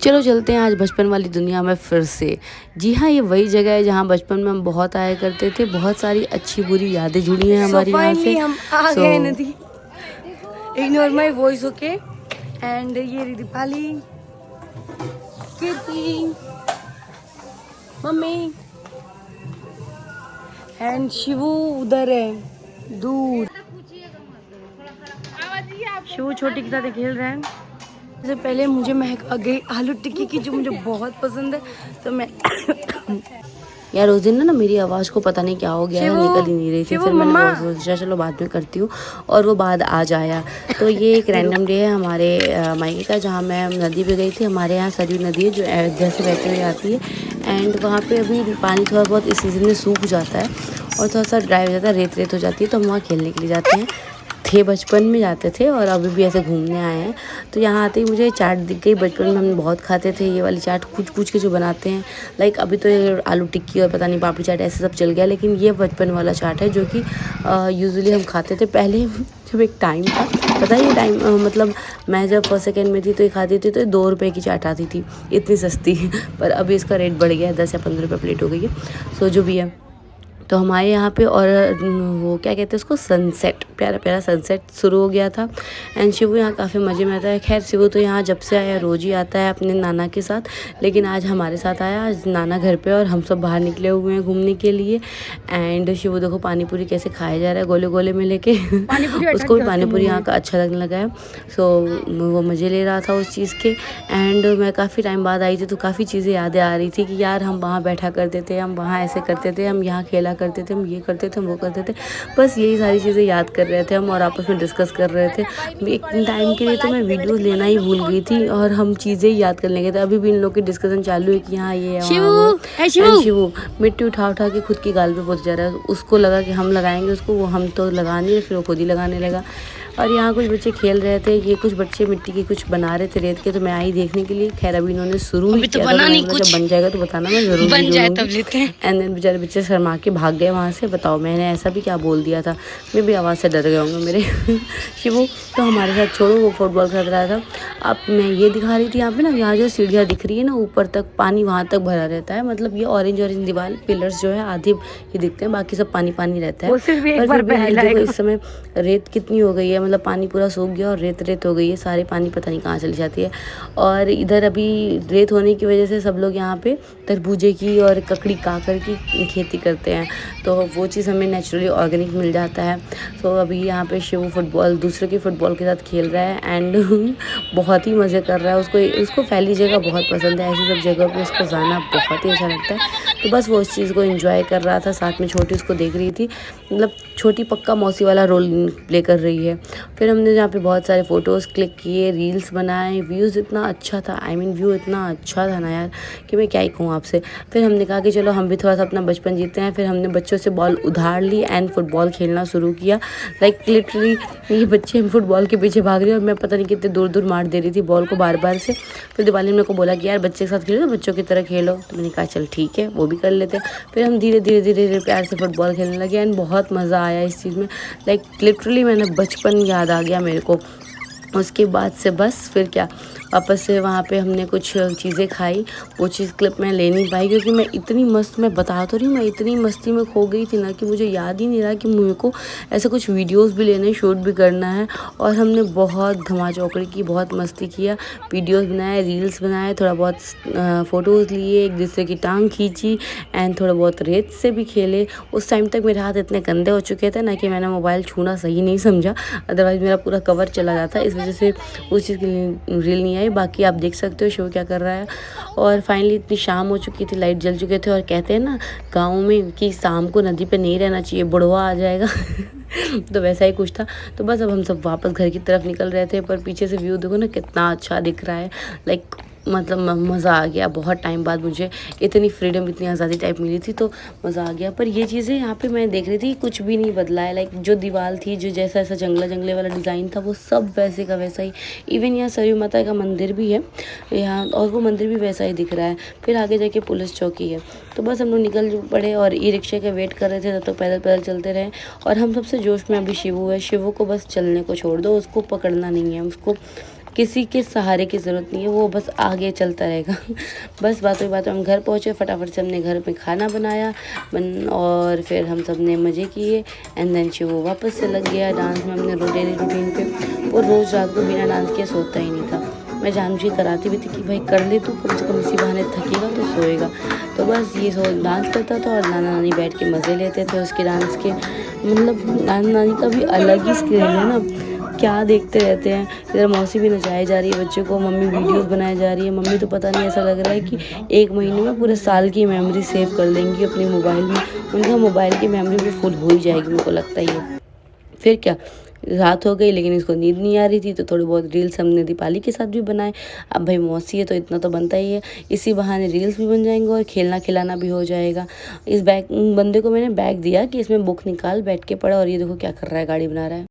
चलो चलते हैं आज बचपन वाली दुनिया में फिर से। जी हाँ, ये वही जगह है जहाँ बचपन में हम बहुत आया करते थे। बहुत सारी अच्छी बुरी यादें जुड़ी हैं हमारी यहाँ से। हम आ गए नदी। Ignore my voice, okay. And ये रही दीपाली, कीर्ति, मम्मी एंड शिवू उधर है दूर। शिवू छोटी के साथ खेल रहे हैं। इससे पहले मुझे महक आ गई आलू टिक्की की, जो मुझे बहुत पसंद है, तो मैं यार उस दिन ना मेरी आवाज़ को पता नहीं क्या हो गया है, निकल ही नहीं रही थी। फिर मैंने बहुत सोचा चलो बाद में करती हूँ, और वो बाद आज आया। तो ये एक रैंडम डे है हमारे मायके का, जहाँ मैं नदी पे गई थी। हमारे यहाँ सरयू नदी है जो अयोध्या से बहते हुए आती है। एंड वहाँ पे अभी पानी थोड़ा बहुत इस सीज़न में सूख जाता है और थोड़ा सा ड्राई हो जाता है, रेत रेत हो जाती है। तो हम वहाँ खेलने के लिए जाते हैं, थे बचपन में जाते थे और अभी भी ऐसे घूमने आए हैं। तो यहाँ आते ही मुझे चाट दिख गई। बचपन में हम बहुत खाते थे ये वाली चाट, कुछ कुछ के जो बनाते हैं। लाइक अभी तो ये आलू टिक्की और पता नहीं पापड़ी चाट ऐसे सब चल गया, लेकिन ये बचपन वाला चाट है जो कि यूजुअली हम खाते थे पहले। जब एक टाइम था, पता है ये टाइम मतलब मैं जब फर्स्ट सेकेंड में थी तो ये खाती थी, तो 2 रुपये की चाट आती थी, इतनी सस्ती। पर अभी इसका रेट बढ़ गया है, 10 या 15 रुपये प्लेट हो गई है। सो जो भी है, तो हमारे यहाँ पे और वो क्या कहते हैं उसको, सनसेट, प्यारा प्यारा सनसेट शुरू हो गया था। एंड शिवू यहाँ काफ़ी मज़े में आता है। खैर शिवू तो यहाँ जब से आया रोज़ ही आता है अपने नाना के साथ, लेकिन आज हमारे साथ आया। आज नाना घर पे और हम सब बाहर निकले हुए हैं घूमने के लिए। एंड शिवू देखो पानी पूरी कैसे खाया जा रहा है, गोले गोले में लेके। उसको भी पानी पूरी यहाँ का अच्छा लगने लगा है। सो वो मज़े ले रहा था उस चीज़ के। एंड मैं काफ़ी टाइम बाद आई थी तो काफ़ी चीज़ें यादें आ रही थी कि यार हम वहाँ बैठा करते थे, हम वहाँ ऐसे करते थे, हम यहाँ खेला करते थे, हम ये करते थे, हम वो करते थे। बस यही सारी चीज़ें याद कर रहे थे हम और आपस में डिस्कस कर रहे थे। एक टाइम के लिए तो मैं वीडियोस लेना ही भूल गई थी और हम चीज़ें याद कर लेंगे थे। अभी भी इन लोग की डिस्कशन चालू है कि हाँ ये है, शिवू मिट्टी उठा उठा के खुद की गाल पे पहुँच जा रहा है। उसको लगा कि हम लगाएंगे उसको, वो हम तो लगा नहीं रहे, फिर वो खुद ही लगाने लगा। और यहाँ कुछ बच्चे खेल रहे थे, ये कुछ बच्चे मिट्टी की कुछ बना रहे थे रेत के, तो मैं आई देखने के लिए। खैर अभी इन्होंने शुरू ही किया था, जब बन जाएगा तो बताना, मैं जरूर बन जाए तब लेते हैं। एंड देन बेचारे बच्चे शर्मा के भाग गए वहाँ से। बताओ मैंने ऐसा भी क्या बोल दिया था, मैं भी आवाज़ से डर गए होंगे मेरे। शिवू तो हमारे साथ छोड़ो, वो फुटबॉल खेल रहा था। अब मैं ये दिखा रही थी यहाँ पे ना, यहाँ जो सीढ़ियाँ दिख रही है ना ऊपर तक, पानी वहाँ तक भरा रहता है। मतलब ये ऑरेंज ऑरेंज दीवार पिलर्स जो है आधे ये दिखते हैं, बाकी सब पानी पानी रहता है। पर फिर भी देखो इस समय रेत कितनी हो गई है, मतलब पानी पूरा सूख गया और रेत रेत हो गई है, सारे पानी पता नहीं कहाँ चली जाती है। और इधर अभी रेत होने की वजह से सब लोग यहाँ पे तरबूजे की और ककड़ी काकर की खेती करते हैं, तो वो चीज़ हमें नेचुरली ऑर्गेनिक मिल जाता है। तो अभी यहाँ पे शिव फुटबॉल दूसरे के फुटबॉल के साथ खेल रहा है एंड बहुत ही मज़े कर रहा है। उसको फैली जगह बहुत पसंद है, ऐसी सब जगह पे उसको जाना बहुत ही अच्छा लगता है। तो बस वो उस चीज़ को एंजॉय कर रहा था, साथ में छोटी उसको देख रही थी। मतलब छोटी पक्का मौसी वाला रोल प्ले कर रही है। फिर हमने यहाँ पे बहुत सारे फ़ोटोज़ क्लिक किए, रील्स बनाए। व्यूज़ इतना अच्छा था, व्यू इतना अच्छा था ना यार कि मैं क्या ही कहूँ आपसे। फिर हमने कहा कि चलो हम भी थोड़ा सा अपना बचपन जीते हैं। फिर हमने बच्चों से बॉल उधार ली एंड फुटबॉल खेलना शुरू किया। लाइक लिटरली ये बच्चे फुटबॉल के पीछे भाग रहे हैं और मैं पता नहीं कितने दूर दूर मार दे रही थी बॉल को बार बार से। फिर दिवाली ने मेरे को बोला कि यार बच्चे के साथ खेलो, बच्चों की तरह खेलो। तो मैंने कहा चल ठीक है, वो भी कर लेते हैं। फिर हम धीरे धीरे धीरे धीरे प्यार से फुटबॉल खेलने लगे एंड बहुत मज़ा आया इस चीज़ में। लाइक लिटरली मैंने बचपन याद आ गया मेरे को। उसके बाद से बस फिर क्या, वापस से वहाँ पे हमने कुछ चीज़ें खाई। वो चीज़ क्लिप मैं ले नहीं पाई क्योंकि मैं इतनी मस्त, मैं बता तो रही हूँ, मैं इतनी मस्ती में खो गई थी ना कि मुझे याद ही नहीं रहा कि मुझे को ऐसे कुछ वीडियोस भी लेने, शूट भी करना है। और हमने बहुत धमाचौकड़ी की, बहुत मस्ती किया, वीडियोस बनाए, रील्स बनाए, थोड़ा बहुत फ़ोटोज़ लिए, एक दूसरे की टांग खींची एंड थोड़ा बहुत रेत से भी खेले। उस टाइम तक मेरे हाथ इतने गंदे हो चुके थे ना कि मैंने मोबाइल छूना सही नहीं समझा, अदरवाइज़ मेरा पूरा कवर चला जाता। इस वजह से उस चीज़ की रील नहीं आई। बाकी आप देख सकते हो शो क्या कर रहा है। और फाइनली इतनी शाम हो चुकी थी, लाइट जल चुके थे और कहते हैं ना गाँव में कि शाम को नदी पे नहीं रहना चाहिए, बुढ़वा आ जाएगा। तो वैसा ही कुछ था। तो बस अब हम सब वापस घर की तरफ निकल रहे थे, पर पीछे से व्यू देखो ना कितना अच्छा दिख रहा है। लाइक मतलब मज़ा आ गया। बहुत टाइम बाद मुझे इतनी फ्रीडम, इतनी आज़ादी टाइप मिली थी, तो मज़ा आ गया। पर ये चीज़ें यहाँ पे मैं देख रही थी, कुछ भी नहीं बदला है। लाइक जो दीवार थी, जो जैसा ऐसा जंगले वाला डिज़ाइन था, वो सब वैसे का वैसा ही। इवन यहाँ सरयू माता का मंदिर भी है यहाँ, और वो मंदिर भी वैसा ही दिख रहा है। फिर आगे जाके पुलिस चौकी है। तो बस हम लोग निकल पड़े और ई रिक्शे का वेट कर रहे थे, तब तक पैदल पैदल चलते रहे। और हम सबसे जोश में अभी शिवू है। शिवू को बस चलने को छोड़ दो, उसको पकड़ना नहीं है, उसको किसी के सहारे की ज़रूरत नहीं है, वो बस आगे चलता रहेगा। बस बातों बातों हम घर पहुँचे, फटाफट से हमने घर में खाना बनाया और फिर हम सब ने मज़े किए। एंड देन वो वापस से लग गया डांस में हमने डेली रूटीन पे। वो रोज़ रात को बिना डांस किए सोता ही नहीं था। मैं जानबूझ के कराती भी थी कि भाई कर ले तू, कम से कम इसी बहाने थकेगा तो सोएगा। तो बस ये डांस करता था और नाना नानी बैठ के मज़े लेते थे उसके डांस के। मतलब नाना नानी का भी अलग ही स्किल है ना, क्या देखते रहते हैं। इधर मौसी भी नचाई जा रही है बच्चों को, मम्मी वीडियोस बनाई जा रही है। मम्मी तो पता नहीं, ऐसा लग रहा है कि 1 महीने में पूरे साल की मेमोरी सेव कर लेंगी अपने मोबाइल में। उनका मोबाइल की मेमोरी भी फुल हो ही जाएगी, मेरे को लगता ही है। फिर क्या, रात हो गई लेकिन इसको नींद नहीं आ रही थी, तो थोड़ी बहुत रील्स हमने दीपाली के साथ भी बनाए। अब भाई मौसी है तो इतना तो बनता ही है, इसी बहाने रील्स भी बन जाएंगे और खेलना खिलाना भी हो जाएगा। इस बंदे को मैंने बैग दिया कि इसमें बुक निकाल, बैठ के पढ़ा, और ये देखो क्या कर रहा है, गाड़ी बना रहा है।